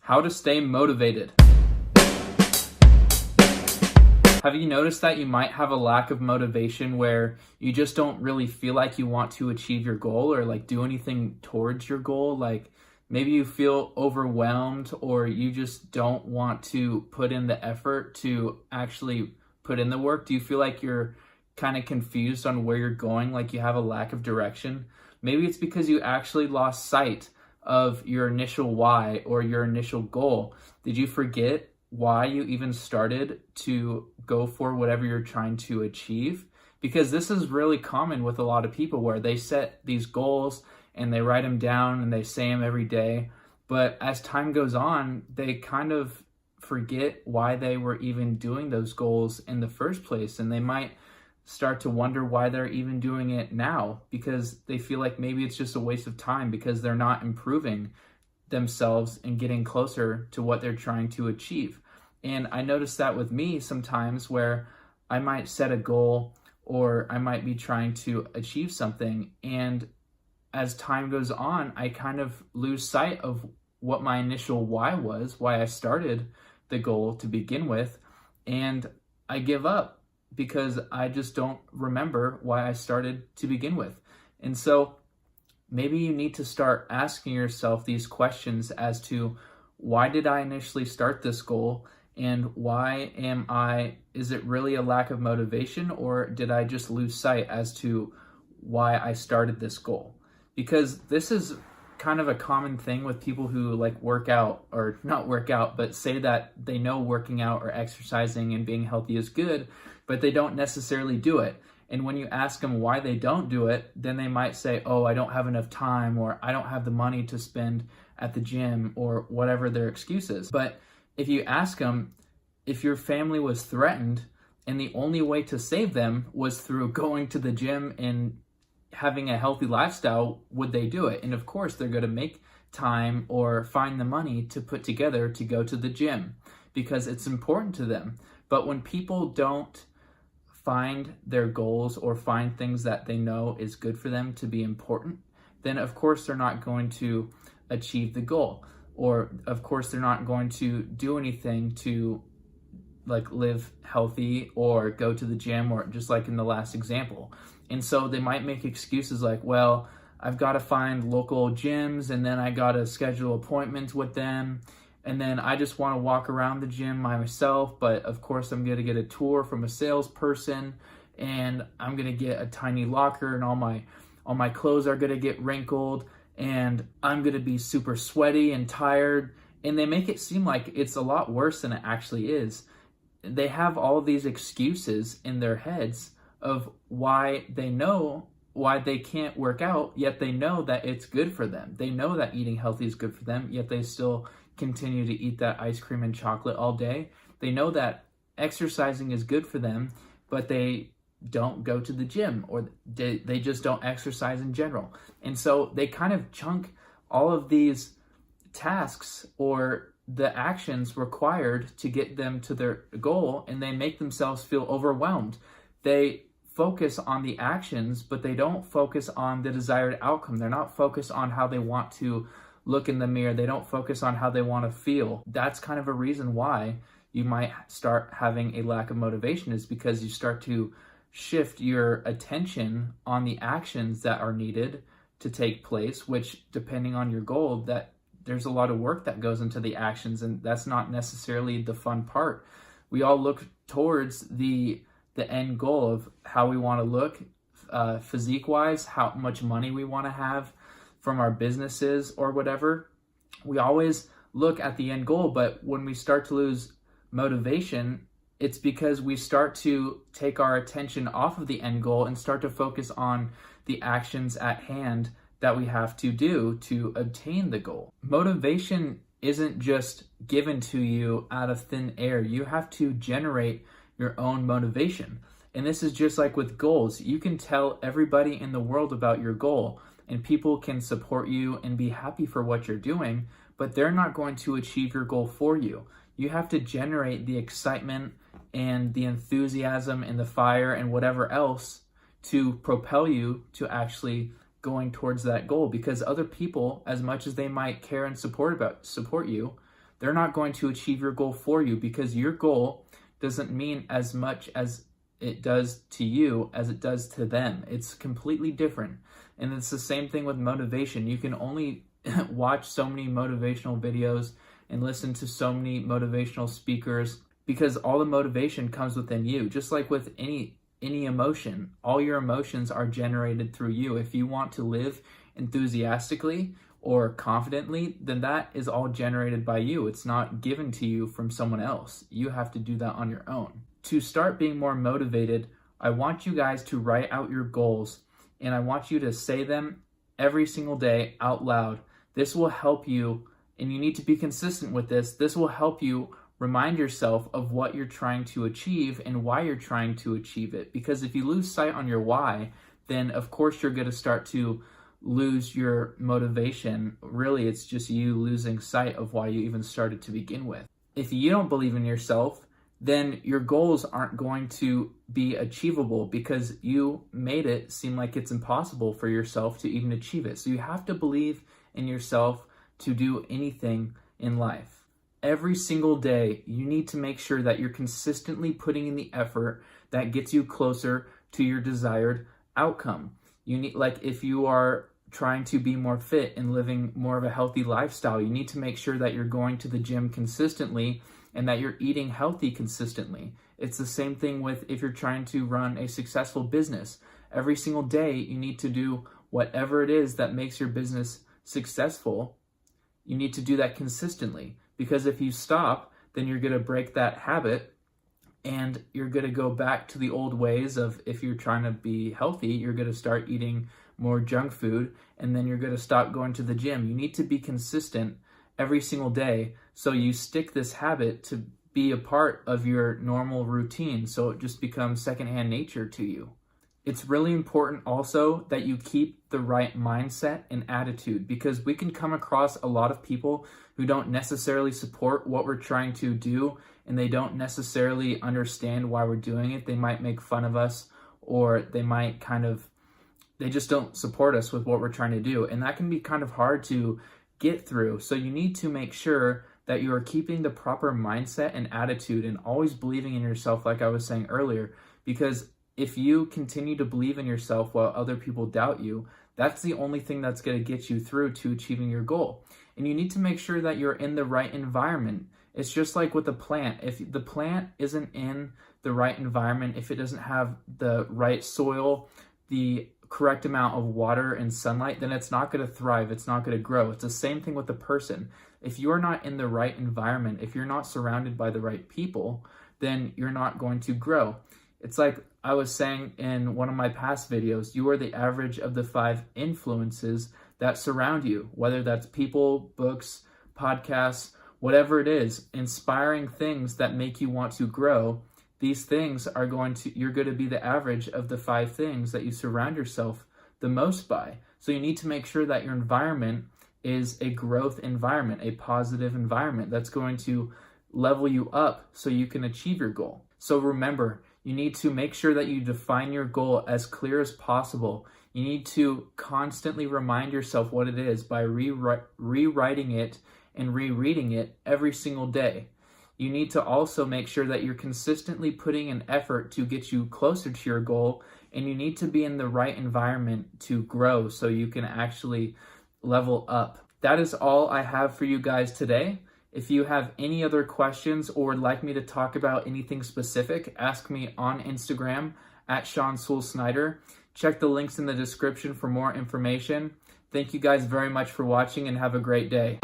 How to stay motivated. Have you noticed that you might have a lack of motivation where you just don't really feel like you want to achieve your goal or like do anything towards your goal? Like maybe you feel overwhelmed or you just don't want to put in the effort to actually put in the work. Do you feel like you're kind of confused on where you're going, like you have a lack of direction? Maybe it's because you actually lost sight of your initial why or your initial goal. Did you forget why you even started to go for whatever you're trying to achieve? Because this is really common with a lot of people where they set these goals and they write them down and they say them every day. But as time goes on, they kind of forget why they were even doing those goals in the first place. And they might start to wonder why they're even doing it now, because they feel like maybe it's just a waste of time because they're not improving themselves and getting closer to what they're trying to achieve. And I notice that with me sometimes where I might set a goal or I might be trying to achieve something, and as time goes on, I kind of lose sight of what my initial why was, why I started the goal to begin with, and I give up because I just don't remember why I started to begin with. And so maybe you need to start asking yourself these questions as to, why did I initially start this goal? And is it really a lack of motivation, or did I just lose sight as to why I started this goal? Because this is kind of a common thing with people who like work out, or not work out, but say that they know working out or exercising and being healthy is good, but they don't necessarily do it. And when you ask them why they don't do it, then they might say, oh, I don't have enough time, or I don't have the money to spend at the gym, or whatever their excuse is. But if you ask them, if your family was threatened and the only way to save them was through going to the gym and having a healthy lifestyle, would they do it? And of course, they're going to make time or find the money to put together to go to the gym because it's important to them. But when people don't find their goals or find things that they know is good for them to be important, then of course they're not going to achieve the goal. Or of course they're not going to do anything to like live healthy or go to the gym, or just like in the last example. And so they might make excuses like, well, I've got to find local gyms, and then I got to schedule appointments with them, and then I just want to walk around the gym myself, but of course I'm going to get a tour from a salesperson, and I'm going to get a tiny locker, and all my clothes are going to get wrinkled, and I'm going to be super sweaty and tired. And they make it seem like it's a lot worse than it actually is. They have all of these excuses in their heads of why they can't work out, yet they know that it's good for them. They know that eating healthy is good for them, yet they still continue to eat that ice cream and chocolate all day. They know that exercising is good for them, but they don't go to the gym, or they just don't exercise in general. And so they kind of chunk all of these tasks or the actions required to get them to their goal, and they make themselves feel overwhelmed. They focus on the actions, but they don't focus on the desired outcome. They're not focused on how they want to look in the mirror. They don't focus on how they want to feel. That's kind of a reason why you might start having a lack of motivation, is because you start to shift your attention on the actions that are needed to take place, which, depending on your goal, that there's a lot of work that goes into the actions, and that's not necessarily the fun part. We all look towards the end goal of how we want to look physique-wise, how much money we want to have from our businesses or whatever. We always look at the end goal, but when we start to lose motivation, it's because we start to take our attention off of the end goal and start to focus on the actions at hand that we have to do to obtain the goal. Motivation isn't just given to you out of thin air. You have to generate your own motivation. And this is just like with goals. You can tell everybody in the world about your goal, and people can support you and be happy for what you're doing, but they're not going to achieve your goal for you. You have to generate the excitement and the enthusiasm and the fire and whatever else to propel you to actually going towards that goal, because other people, as much as they might care and support you, they're not going to achieve your goal for you, because your goal doesn't mean as much as it does to you as it does to them. It's completely different. And it's the same thing with motivation. You can only watch so many motivational videos and listen to so many motivational speakers, because all the motivation comes within you. Just like with any emotion, all your emotions are generated through you. If you want to live enthusiastically or confidently, then that is all generated by you. It's not given to you from someone else. You have to do that on your own. To start being more motivated, I want you guys to write out your goals, and I want you to say them every single day out loud. This will help you, and you need to be consistent with this. This will help you remind yourself of what you're trying to achieve and why you're trying to achieve it. Because if you lose sight on your why, then of course you're going to start to lose your motivation. Really, it's just you losing sight of why you even started to begin with. If you don't believe in yourself, then your goals aren't going to be achievable, because you made it seem like it's impossible for yourself to even achieve it. So you have to believe in yourself to do anything in life. Every single day, you need to make sure that you're consistently putting in the effort that gets you closer to your desired outcome. You need, like, if you are trying to be more fit and living more of a healthy lifestyle, you need to make sure that you're going to the gym consistently and that you're eating healthy consistently. It's the same thing with if you're trying to run a successful business. Every single day, you need to do whatever it is that makes your business successful. You need to do that consistently, because if you stop, then you're going to break that habit and you're going to go back to the old ways of, if you're trying to be healthy, you're going to start eating more junk food, and then you're going to stop going to the gym. You need to be consistent every single day, so you stick this habit to be a part of your normal routine, so it just becomes secondhand nature to you. It's really important also that you keep the right mindset and attitude, because we can come across a lot of people who don't necessarily support what we're trying to do, and they don't necessarily understand why we're doing it. They might make fun of us, or they might they just don't support us with what we're trying to do, and that can be kind of hard to get through. So you need to make sure that you are keeping the proper mindset and attitude and always believing in yourself, like I was saying earlier, because if you continue to believe in yourself while other people doubt you, that's the only thing that's going to get you through to achieving your goal. And you need to make sure that you're in the right environment. It's just like with a plant. If the plant isn't in the right environment, if it doesn't have the right soil, the correct amount of water and sunlight, then it's not going to thrive. It's not going to grow. It's the same thing with the person. If you're not in the right environment, if you're not surrounded by the right people, then you're not going to grow. It's like I was saying in one of my past videos, you are the average of the 5 influences that surround you, whether that's people, books, podcasts, whatever it is, inspiring things that make you want to grow. These things are you're going to be the average of the 5 things that you surround yourself the most by. So you need to make sure that your environment is a growth environment, a positive environment that's going to level you up so you can achieve your goal. So remember, you need to make sure that you define your goal as clear as possible. You need to constantly remind yourself what it is by rewriting it and rereading it every single day. You need to also make sure that you're consistently putting an effort to get you closer to your goal, and you need to be in the right environment to grow so you can actually level up. That is all I have for you guys today. If you have any other questions or would like me to talk about anything specific, ask me on Instagram at Shawn Sewell-Snyder. Check the links in the description for more information. Thank you guys very much for watching, and have a great day.